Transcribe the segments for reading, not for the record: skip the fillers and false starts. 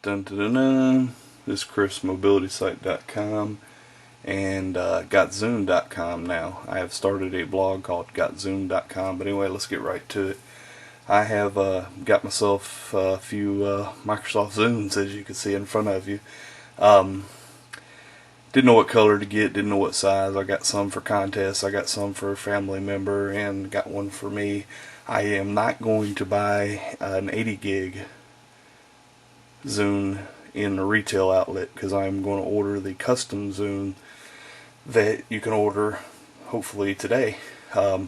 Dun dun dun dun. This is ChrisMobilitySite.com and GotZune.com now. I have started a blog called GotZune.com, but anyway, let's get right to it. I have got myself a few Microsoft Zunes, as you can see in front of you. Didn't know what color to get, didn't know what size. I got some for contests, I got some for a family member, and got one for me. I am not going to buy an 80 gig Zune in a retail outlet because I'm going to order the custom Zune that you can order hopefully today. So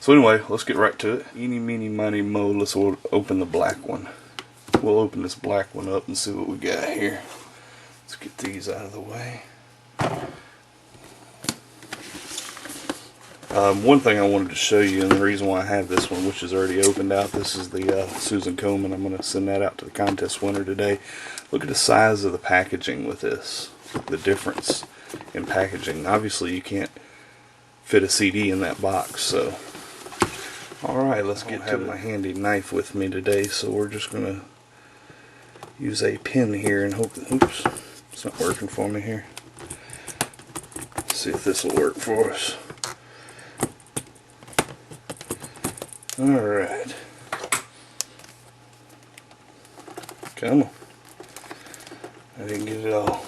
anyway, let's get right to it. Eeny, meeny, miny, mo. Let's open the black one. We'll open this black one up and see what we got here. Let's get these out of the way. One thing I wanted to show you, and the reason why I have this one, which is already opened out, this is the Susan Komen. I'm going to send that out to the contest winner today. Look at the size of the packaging with this. The difference in packaging. Obviously you can't fit a CD in that box, so alright, let's get to my handy knife with me today, so we're just going to use a pin here and hope that, oops, it's not working for me here. Let's see if this will work for us. Alright. Come on. I didn't get it all.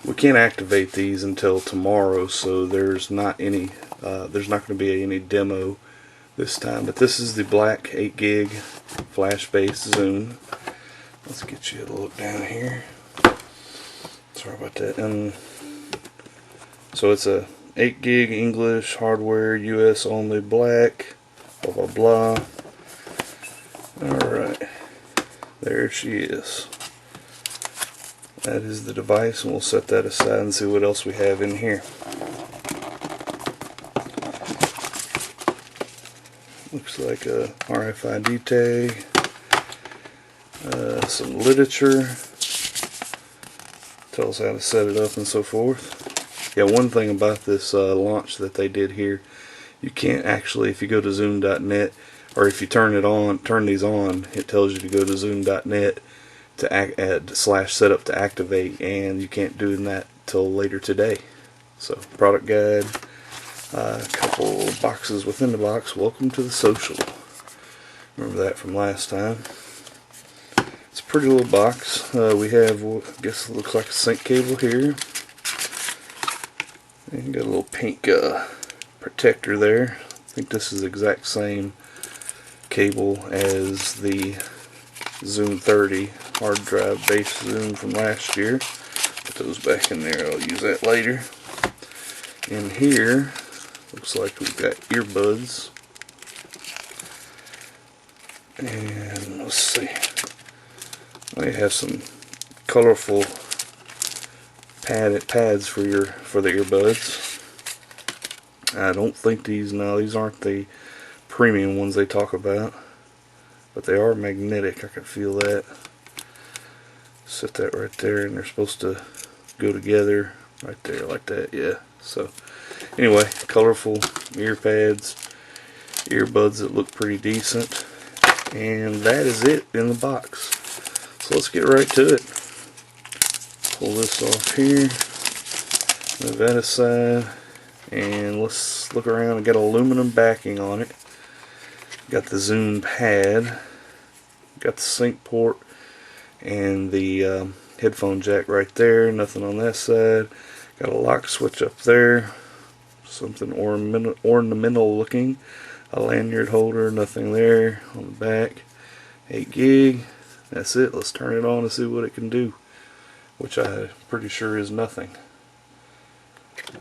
We can't activate these until tomorrow, so there's not going to be any demo this time. But this is the black 8 gig flash-based Zune. Let's get you a look down here. Sorry about that. So it's a 8 gig English hardware, US only, black, blah blah blah. Alright, there she is. That is the device, and we'll set that aside and see what else we have in here. Looks like a RFID tag, some literature, tells how to set it up and so forth. Yeah, one thing about this launch that they did here, you can't actually, if you go to Zune.net, or if you turn these on, it tells you to go to Zune.net to /setup to activate, and you can't do that till later today. So, product guide, a couple boxes within the box. Welcome to the social. Remember that from last time. It's a pretty little box. We have, I guess it looks like a sync cable here. And got a little pink protector there. I think this is the exact same cable as the Zune 30 hard drive based Zune from last year. Put those back in there, I'll use that later. In here, looks like we've got earbuds. And let's see. They have some colorful pads for the earbuds. I don't think these aren't the premium ones they talk about, but they are magnetic. I can feel that. Set that right there, and they're supposed to go together right there like that. Yeah. So anyway, colorful ear pads, earbuds that look pretty decent, and that is it in the box. So let's get right to it. Pull this off here, move that aside, and let's look around. I got aluminum backing on it. Got the Zune pad, got the sync port, and the headphone jack right there. Nothing on that side. Got a lock switch up there, something ornamental looking. A lanyard holder, nothing there on the back. 8 gig. That's it. Let's turn it on and see what it can do, which I'm pretty sure is nothing.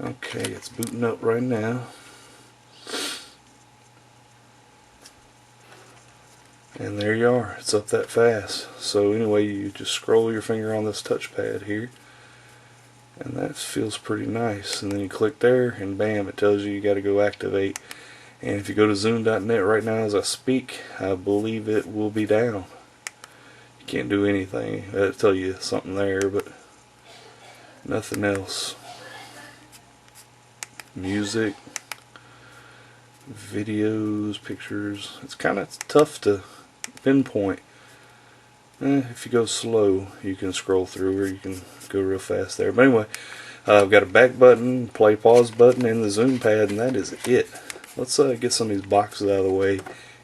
Okay, it's booting up right now. And there you are. It's up that fast. So anyway, you just scroll your finger on this touchpad here, and that feels pretty nice. And then you click there, and bam, it tells you got to go activate. And if you go to Zune.net right now as I speak, I believe it will be down. You can't do anything. It'll tell you something there, but nothing else. Music, videos, pictures. It's kind of tough to pinpoint. If you go slow, you can scroll through, or you can go real fast there. But anyway, I've got a back button, play pause button, and the zoom pad, and that is it. Let's get some of these boxes out of the way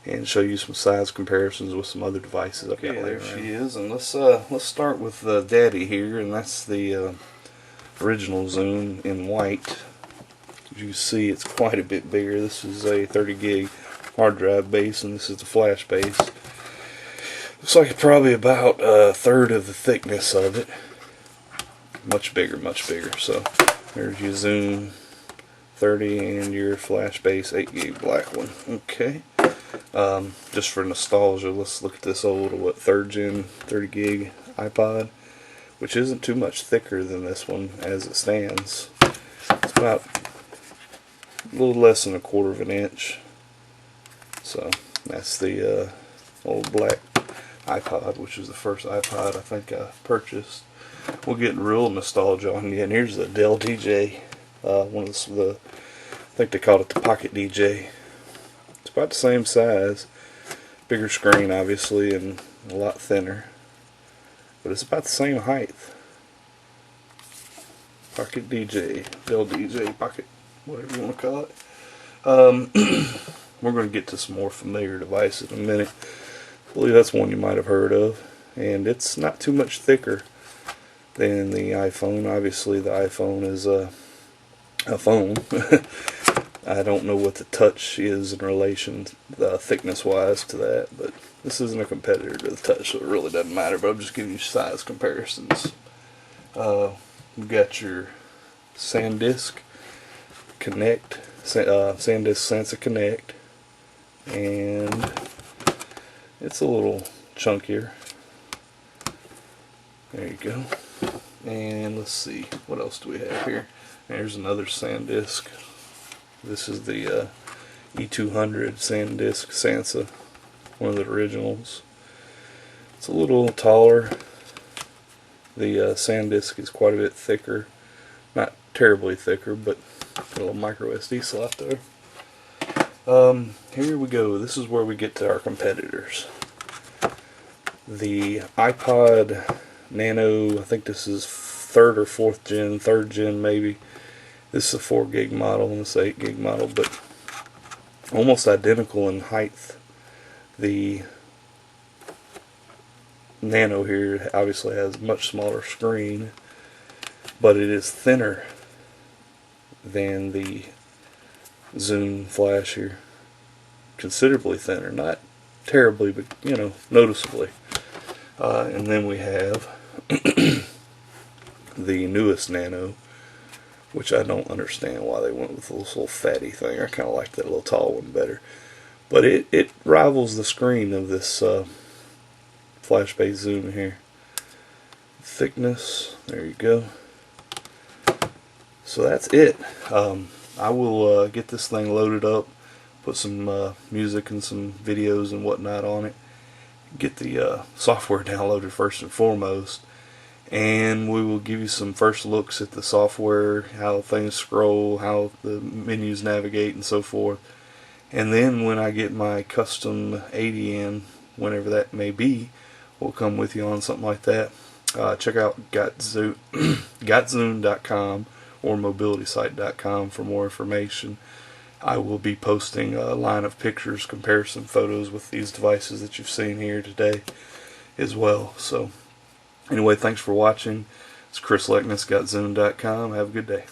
and show you some size comparisons with some other devices. Okay, there she is, and let's start with Daddy here, and that's the original Zune in white. As you see, it's quite a bit bigger. This is a 30 gig hard drive base, and this is the flash base. Looks like it's probably about a third of the thickness of it. Much bigger, much bigger. So there's your Zune 30 and your flash base 8 gig black one. Okay. Just for nostalgia, let's look at this old, what, 3rd gen 30 gig iPod, which isn't too much thicker than this one as it stands. It's about a little less than 1/4 of an inch. So that's the old black iPod, which is the first iPod I think I purchased. We'll get real nostalgia on you. And here's the Dell DJ, one of the, I think they called it the Pocket DJ. It's about the same size, bigger screen obviously, and a lot thinner, but it's about the same height. Pocket DJ, Dell DJ, Pocket, whatever you want to call it. We're going to get to some more familiar devices in a minute. I believe that's one you might have heard of, and it's not too much thicker than the iPhone. Obviously the iPhone is a phone. I don't know what the touch is in relation thickness wise to that, but this isn't a competitor to the touch, so it really doesn't matter, but I'm just giving you size comparisons. We've got your SanDisk Connect, SanDisk Sansa Connect, and it's a little chunkier. There you go. And let's see, what else do we have here? There's another SanDisk. This is the E200 SanDisk Sansa, one of the originals. It's a little taller. The SanDisk is quite a bit thicker. Not terribly thicker, but a little micro SD slot there. Here we go. This is where we get to our competitors. The iPod Nano, I think this is 3rd or 4th gen, 3rd gen maybe. This is a 4 gig model and this is an 8 gig model, but almost identical in height. The Nano here obviously has a much smaller screen, but it is thinner than the Zune Flash here. Considerably thinner, not terribly, but you know, noticeably. And then we have the newest Nano, which I don't understand why they went with this little fatty thing. I kind of like that little tall one better. But it rivals the screen of this flash-based Zune here. Thickness, there you go. So that's it. I will get this thing loaded up, put some music and some videos and whatnot on it, get the software downloaded first and foremost, and we will give you some first looks at the software, how things scroll, how the menus navigate and so forth. And then when I get my custom 80 in, whenever that may be, we'll come with you on something like that. Check out gotzune.com or mobilitysite.com for more information. I will be posting a line of pictures, comparison photos with these devices that you've seen here today as well. So anyway, thanks for watching. It's Chris Leckness, gotzune.com. Have a good day.